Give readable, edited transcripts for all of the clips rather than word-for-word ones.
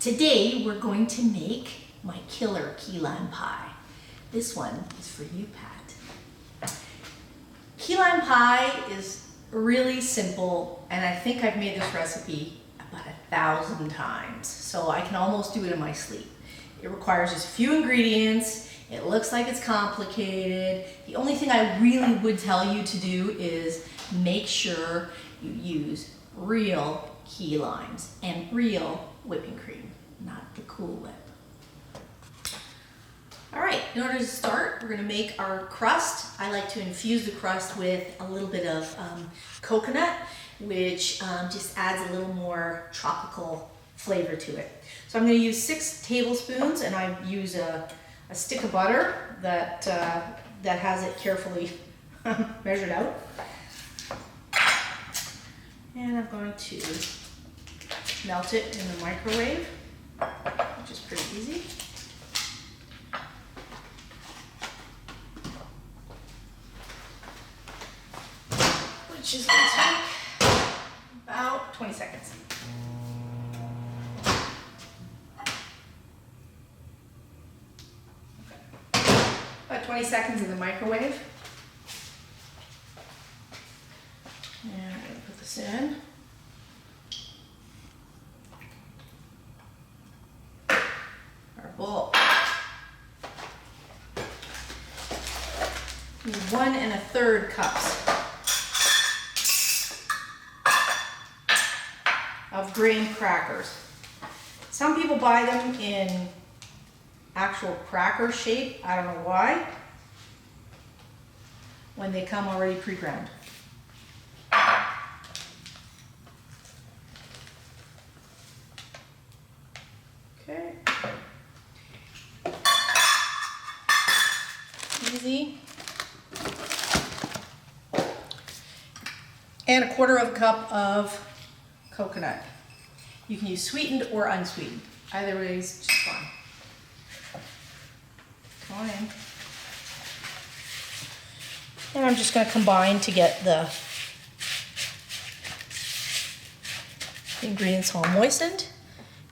Today we're going to make my killer key lime pie. This one is for you, Pat. Key lime pie is really simple, and I think I've made this recipe about 1,000 times, so I can almost do it in my sleep. It requires just a few ingredients. It looks like it's complicated. The only thing I really would tell you to do is make sure you use real key limes and real whipping cream, not the Cool Whip. All right, in order to start, we're gonna make our crust. I like to infuse the crust with a little bit of coconut, which just adds a little more tropical flavor to it. So I'm gonna use 6 tablespoons, and I use a stick of butter that has it carefully measured out. And I'm going to melt it in the microwave, which is pretty easy. Which is going to take about 20 seconds. Okay. About 20 seconds in the microwave. And I'm going to put this in. Our bowl. Need 1 1/3 cups of graham crackers. Some people buy them in actual cracker shape. I don't know why, when they come already pre-ground. Okay. Easy. And 1/4 cup of coconut. You can use sweetened or unsweetened. Either way is just fine. Come on in. And I'm just going to combine to get the ingredients all moistened.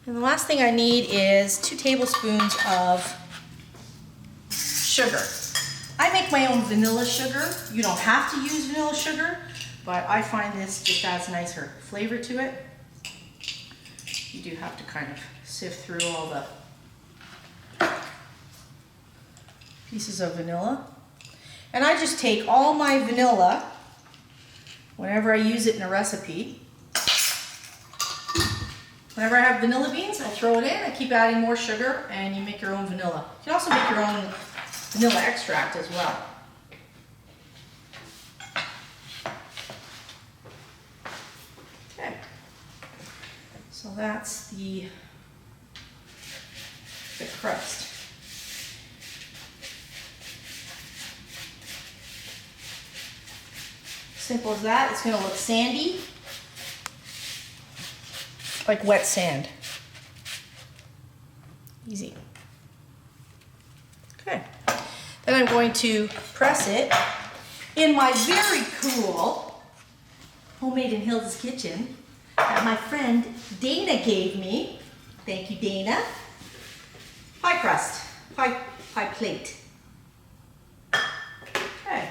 And the last thing I need is 2 tablespoons of sugar. I make my own vanilla sugar. You don't have to use vanilla sugar, but I find this just adds a nicer flavor to it. You do have to kind of sift through all the pieces of vanilla. And I just take all my vanilla whenever I use it in a recipe. Whenever I have vanilla beans, I throw it in, I keep adding more sugar, and you make your own vanilla. You can also make your own vanilla extract as well. Okay, so that's the crust. Simple as that. It's going to look sandy, like wet sand. Easy. Okay. Then I'm going to press it in my very cool homemade in Hilda's kitchen that my friend Dana gave me. Thank you, Dana. Pie crust, pie plate. Okay.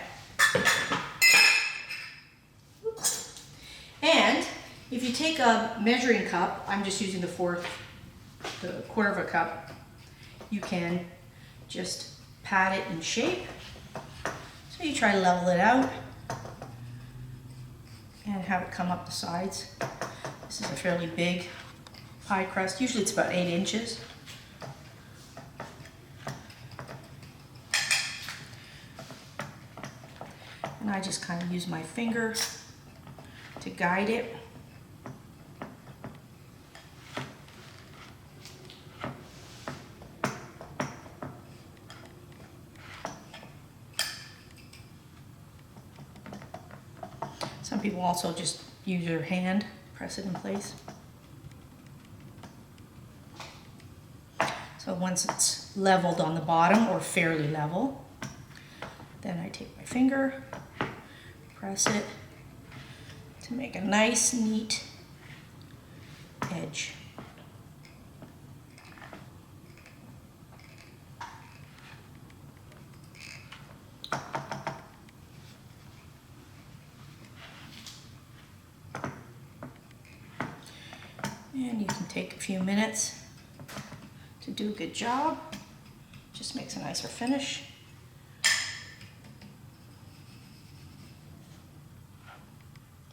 Oops. And if you take a measuring cup, I'm just using the 1/4 cup, you can just pat it in shape. So you try to level it out and have it come up the sides. This is a fairly big pie crust. Usually it's about 8 inches. And I just kind of use my finger to guide it. Some people also just use your hand, press it in place. So once it's leveled on the bottom, or fairly level, then I take my finger, press it to make a nice, neat edge. And you can take a few minutes to do a good job. Just makes a nicer finish.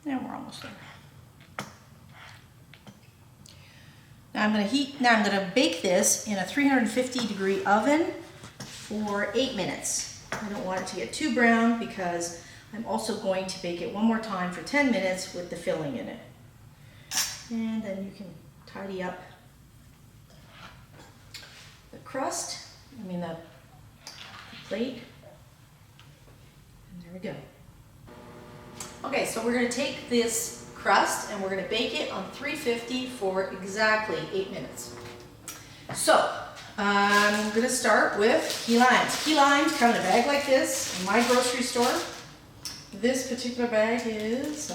And we're almost there. Now I'm going to bake this in a 350-degree oven for 8 minutes. I don't want it to get too brown because I'm also going to bake it one more time for 10 minutes with the filling in it. And then you can tidy up the crust, the plate. And there we go. Okay, so we're going to take this crust and we're going to bake it on 350 for exactly 8 minutes. So I'm going to start with key limes. Key limes come in a bag like this in my grocery store. This particular bag is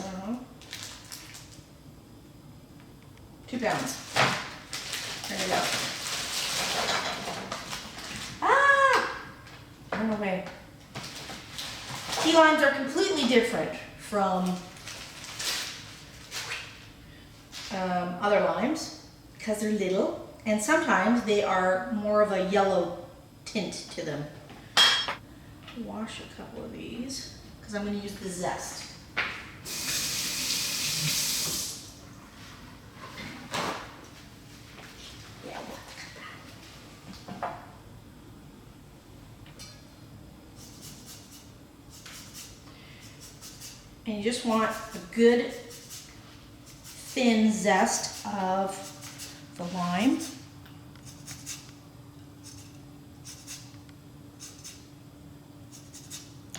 2 pounds. There we go. Run away. Key limes are completely different from other limes because they're little, and sometimes they are more of a yellow tint to them. Wash a couple of these because I'm going to use the zest. And you just want a good thin zest of the lime.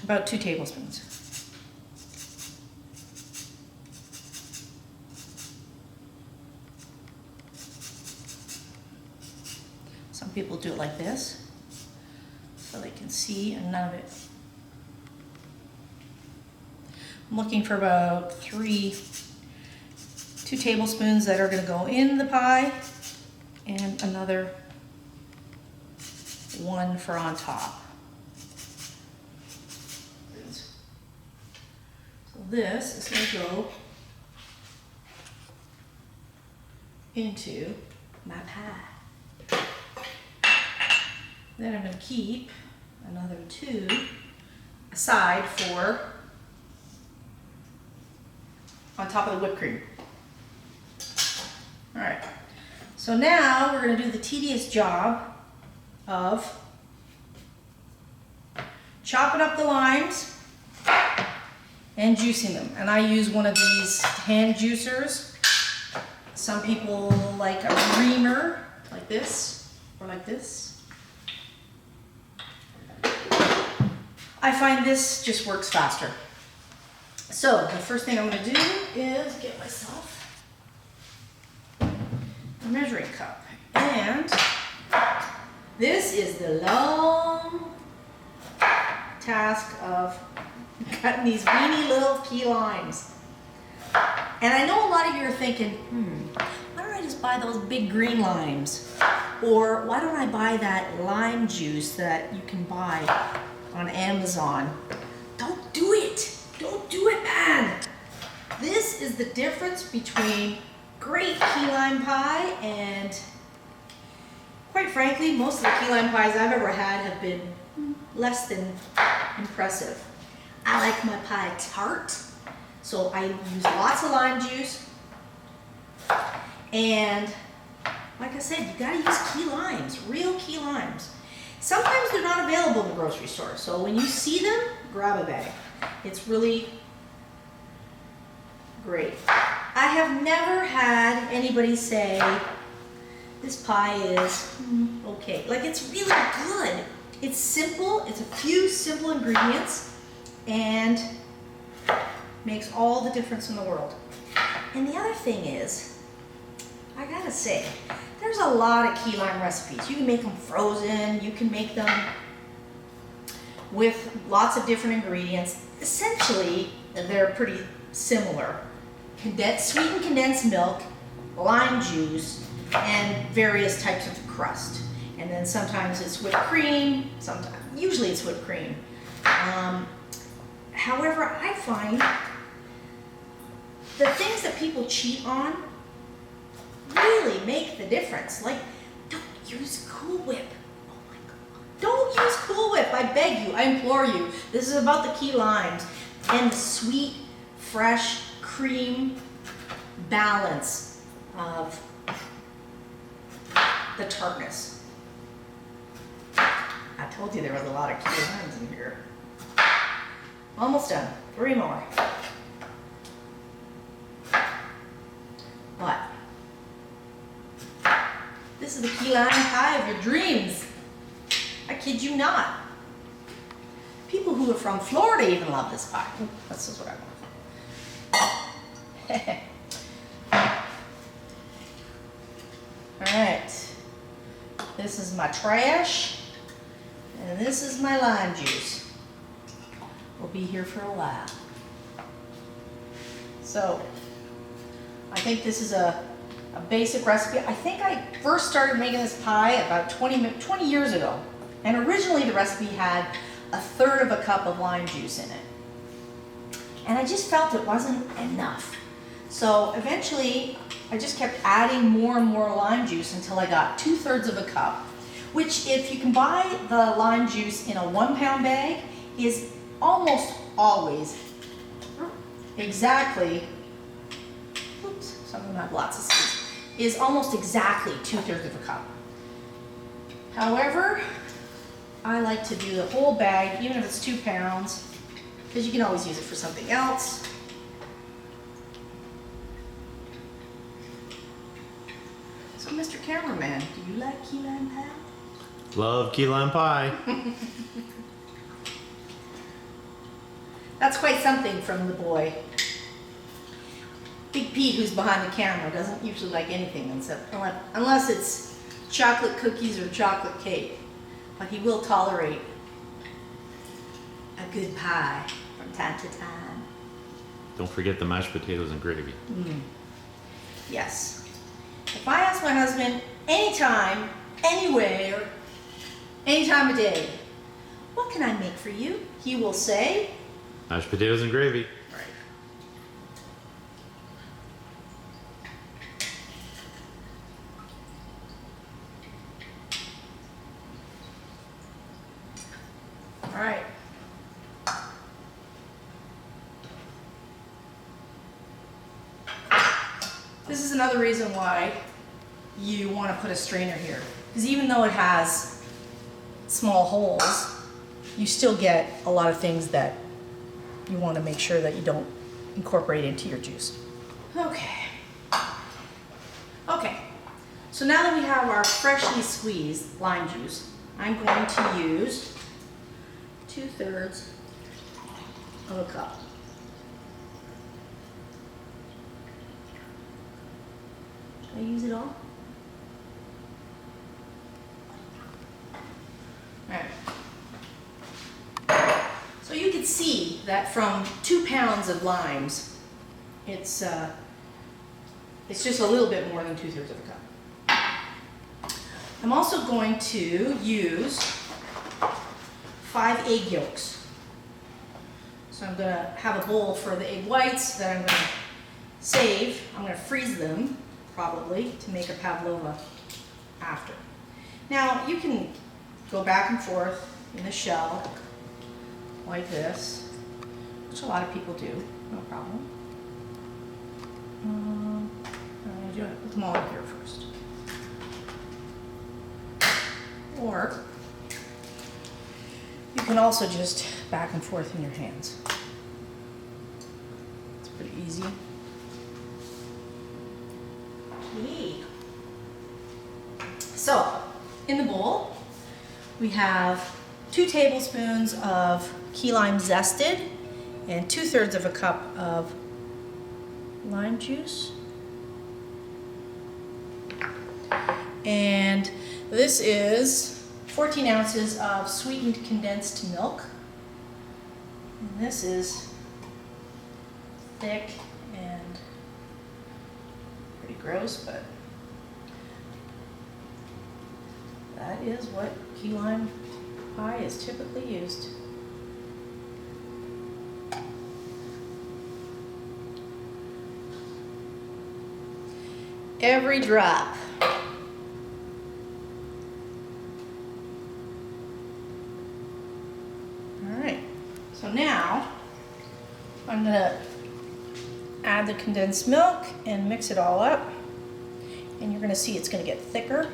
About 2 tablespoons. Some people do it like this, so they can see and none of it. I'm looking for about 2 tablespoons that are going to go in the pie and another 1 for on top. So this is going to go into my pie. Then I'm going to keep another 2 aside for on top of the whipped cream. All right, so now we're going to do the tedious job of chopping up the limes and juicing them. And I use one of these hand juicers. Some people like a reamer like this or like this. I find this just works faster. So the first thing I'm going to do is get myself a measuring cup. And this is the long task of cutting these weeny little key limes. And I know a lot of you are thinking, why don't I just buy those big green limes? Or why don't I buy that lime juice that you can buy on Amazon? Don't do it. Don't do it, man. This is the difference between great key lime pie and, quite frankly, most of the key lime pies I've ever had have been less than impressive. I like my pie tart, so I use lots of lime juice. And like I said, you gotta use key limes, real key limes. Sometimes they're not available in the grocery store, so when you see them, grab a bag. It's really great. I have never had anybody say, this pie is okay. Like, it's really good. It's simple, it's a few simple ingredients, and makes all the difference in the world. And the other thing is, I gotta say, there's a lot of key lime recipes. You can make them frozen, you can make them with lots of different ingredients. Essentially, they're pretty similar. Sweetened condensed milk, lime juice, and various types of crust. And then sometimes it's whipped cream, usually it's whipped cream. However, I find the things that people cheat on, really make the difference. Like, don't use Cool Whip. Oh my God. Don't use Cool Whip. I beg you, I implore you. This is about the key limes and the sweet, fresh cream balance of the tartness. I told you there was a lot of key limes in here. Almost done. 3 more. What? This is the key lime pie of your dreams. I kid you not. People who are from Florida even love this pie. This is what I want. All right. This is my trash, and this is my lime juice. We'll be here for a while. So, I think this is a basic recipe. I think I first started making this pie about 20 years ago. And originally the recipe had 1/3 of a cup of lime juice in it. And I just felt it wasn't enough. So eventually I just kept adding more and more lime juice until I got 2/3 of a cup, which if you can buy the lime juice in a 1-pound bag is almost always exactly, oops, some of them have lots of seeds, is almost exactly 2/3 of a cup. However, I like to do the whole bag, even if it's 2 pounds, because you can always use it for something else. So, Mr. Cameraman, do you like key lime pie? Love key lime pie. That's quite something from the boy. Big Pete, who's behind the camera, doesn't usually like anything unless it's chocolate cookies or chocolate cake. But he will tolerate a good pie from time to time. Don't forget the mashed potatoes and gravy. Yes. If I ask my husband anytime, anywhere, any time of day, what can I make for you? He will say, Mashed potatoes and gravy. right. All right. This is another reason why you want to put a strainer here. Because even though it has small holes, you still get a lot of things that you want to make sure that you don't incorporate into your juice. Okay. Okay. So now that we have our freshly squeezed lime juice, I'm going to use 2/3 of a cup. Should I use it all? All right. So you can see that from 2 pounds of limes, it's just a little bit more than 2/3 of a cup. I'm also going to use 5 egg yolks. So I'm going to have a bowl for the egg whites that I'm going to save. I'm going to freeze them, probably, to make a pavlova after. Now, you can go back and forth in the shell like this, which a lot of people do, no problem. I'm going to do it with them all in here first. Or you can also just back and forth in your hands. It's pretty easy. Okay. So, in the bowl, we have 2 tablespoons of key lime zested and 2/3 of a cup of lime juice. And this is 14 ounces of sweetened condensed milk. And this is thick and pretty gross, but that is what key lime pie is typically used. every drop. All right, so now I'm gonna add the condensed milk and mix it all up. And you're gonna see it's gonna get thicker.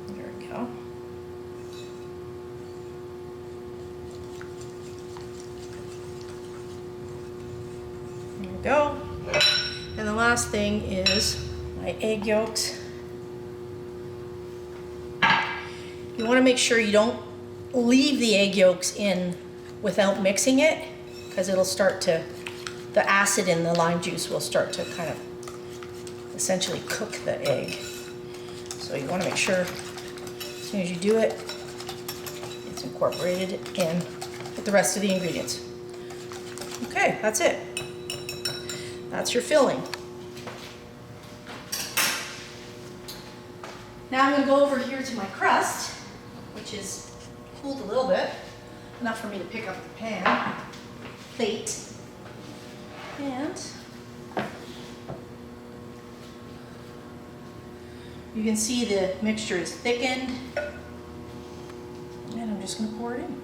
There we go. There we go. And the last thing is my egg yolks. You want to make sure you don't leave the egg yolks in without mixing it, because it'll start to, the acid in the lime juice will start to kind of essentially cook the egg. So you want to make sure as soon as you do it, it's incorporated in with the rest of the ingredients. Okay, that's it. That's your filling. Now I'm going to go over here to my crust, which is cooled a little bit, enough for me to pick up the pan, plate, and you can see the mixture is thickened, and I'm just going to pour it in.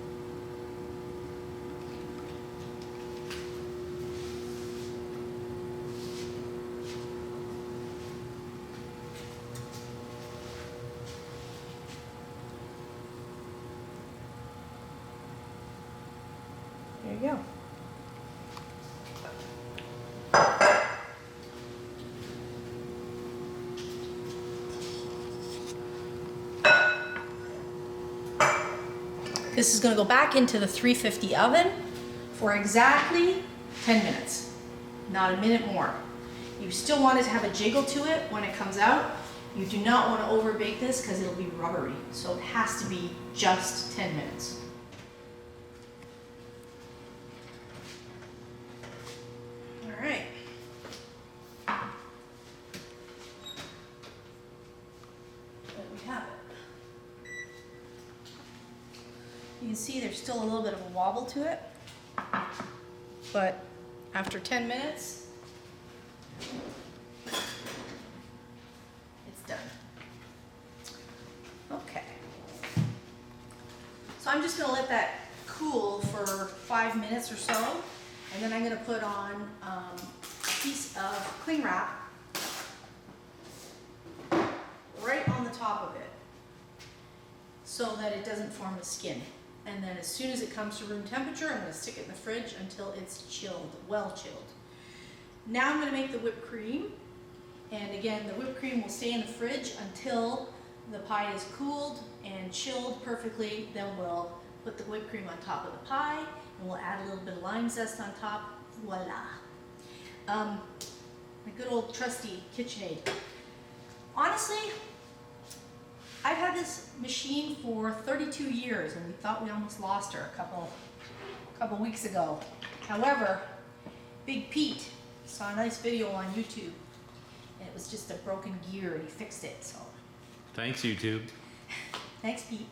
There you go. This is going to go back into the 350 oven for exactly 10 minutes, not a minute more. You still want it to have a jiggle to it when it comes out. You do not want to over bake this because it'll be rubbery, so it has to be just 10 minutes. You can see there's still a little bit of a wobble to it, but after 10 minutes, it's done. Okay. So I'm just going to let that cool for 5 minutes or so, and then I'm going to put on a piece of cling wrap right on the top of it so that it doesn't form a skin. And then as soon as it comes to room temperature, I'm going to stick it in the fridge until it's chilled, well chilled. Now I'm going to make the whipped cream. And again, the whipped cream will stay in the fridge until the pie is cooled and chilled perfectly. Then we'll put the whipped cream on top of the pie, and we'll add a little bit of lime zest on top. Voila. My good old trusty KitchenAid. Honestly, I've had this machine for 32 years, and we thought we almost lost her a couple weeks ago. However, Big Pete saw a nice video on YouTube, and it was just a broken gear, and he fixed it. So, Thanks, YouTube. thanks, Pete.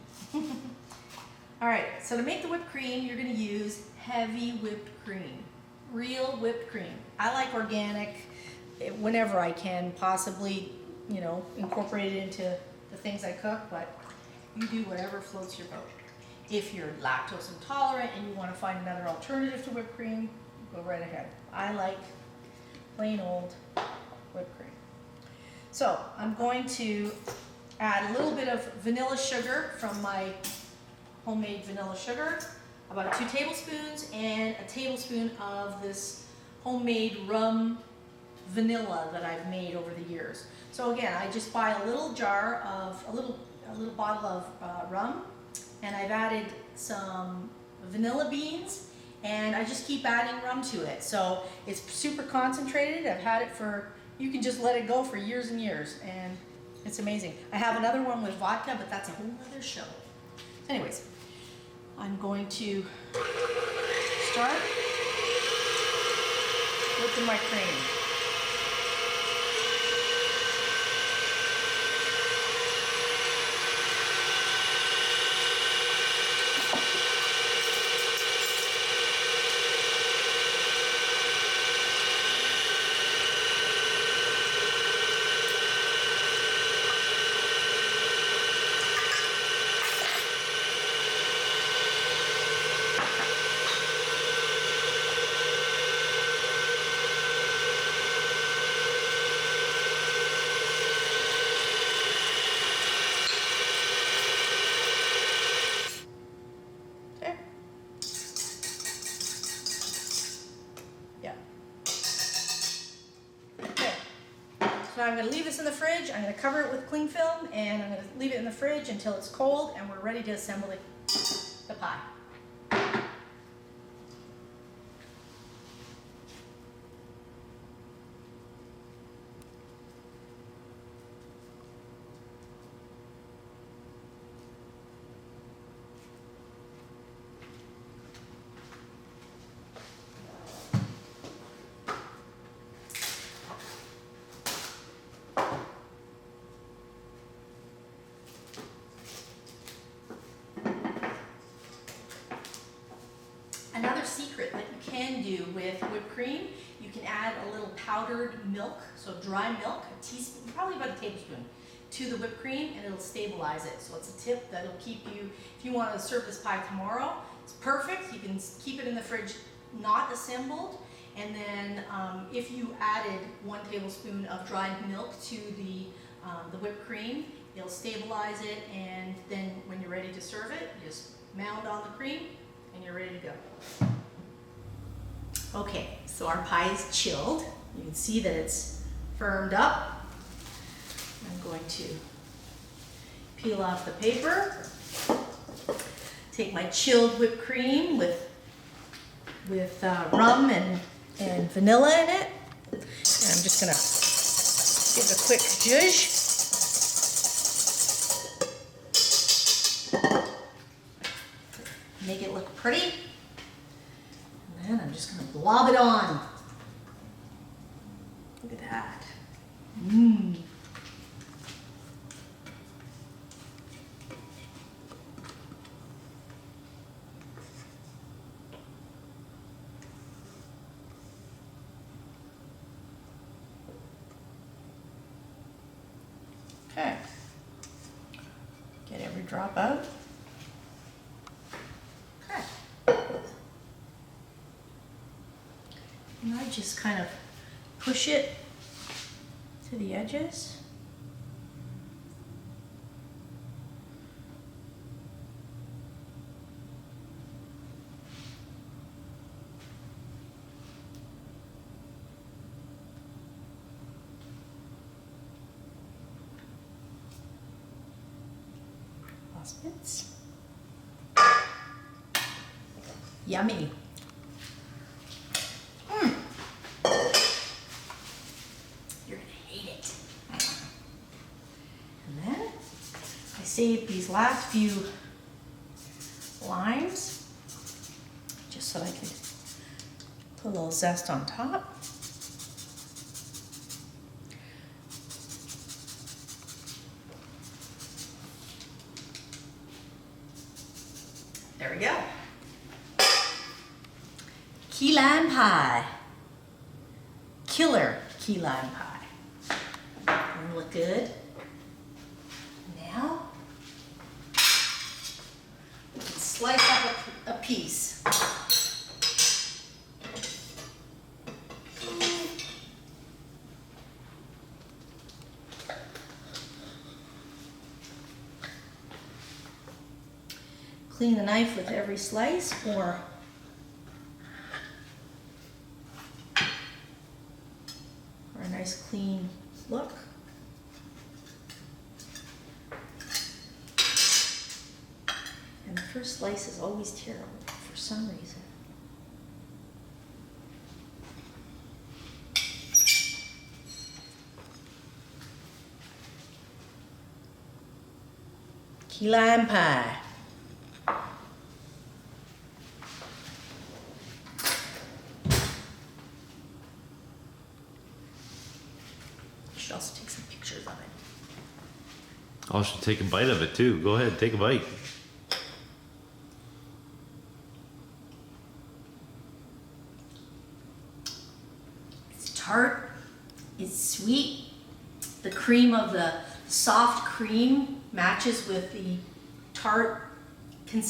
All right, so to make the whipped cream, you're going to use heavy whipped cream, real whipped cream. I like organic whenever I can, possibly, you know, incorporate it into the things I cook, but you do whatever floats your boat. If you're lactose intolerant and you want to find another alternative to whipped cream, go right ahead. I like plain old whipped cream. So I'm going to add a little bit of vanilla sugar from my homemade vanilla sugar, about 2 tablespoons, and a tablespoon of this homemade rum vanilla that I've made over the years. So again, I just buy a little jar of, a little bottle of rum, and I've added some vanilla beans, and I just keep adding rum to it. So it's super concentrated. I've had it for, you can just let it go for years and years, and it's amazing. I have another one with vodka, but that's a whole other show. Anyways, I'm going to start with my cream. going to leave this in the fridge. I'm going to cover it with cling film, and I'm going to leave it in the fridge until it's cold and we're ready to assemble the pie. Another secret that you can do with whipped cream, you can add a little powdered milk, so dry milk, a teaspoon, probably about a tablespoon, to the whipped cream, and it'll stabilize it. So it's a tip that'll keep you, if you want to serve this pie tomorrow, it's perfect. You can keep it in the fridge not assembled, and then if you added 1 tablespoon of dried milk to the whipped cream, it'll stabilize it, and then when you're ready to serve it, you just mound on the cream, and you're ready to go. Okay, so our pie is chilled. You can see that it's firmed up. I'm going to peel off the paper. Take my chilled whipped cream with rum and vanilla in it. And I'm just gonna give it a quick zhuzh. Make it look pretty. And then I'm just gonna blob it on. Look at that. Mmm. Okay. Get every drop out. And I just kind of push it to the edges. Last bits. Yummy. Save these last few limes just so I could put a little zest on top. There we go. Key lime pie. Killer key lime pie. Doesn't look good. Now slice up a piece. Clean the knife with every slice for a nice clean look. And the first slice is always terrible for some reason. Key lime pie. I should also take some pictures of it. I should take a bite of it too. Go ahead, take a bite. Tart, it's sweet. The cream of the soft cream matches with the tart and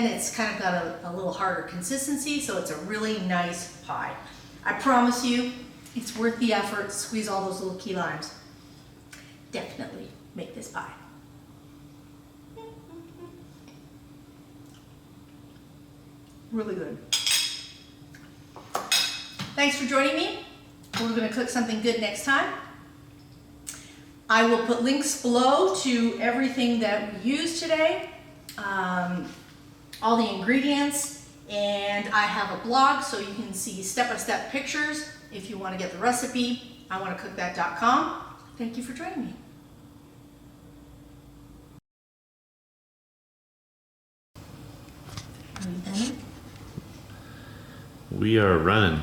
it's kind of got a little harder consistency, so it's a really nice pie. I promise you, it's worth the effort. Squeeze all those little key limes. Definitely make this pie. Really good. Thanks for joining me. We're going to cook something good next time. I will put links below to everything that we used today, all the ingredients, and I have a blog so you can see step-by-step pictures if you want to get the recipe. iwannacookthat.com. Thank you for joining me. Are you done? We are running.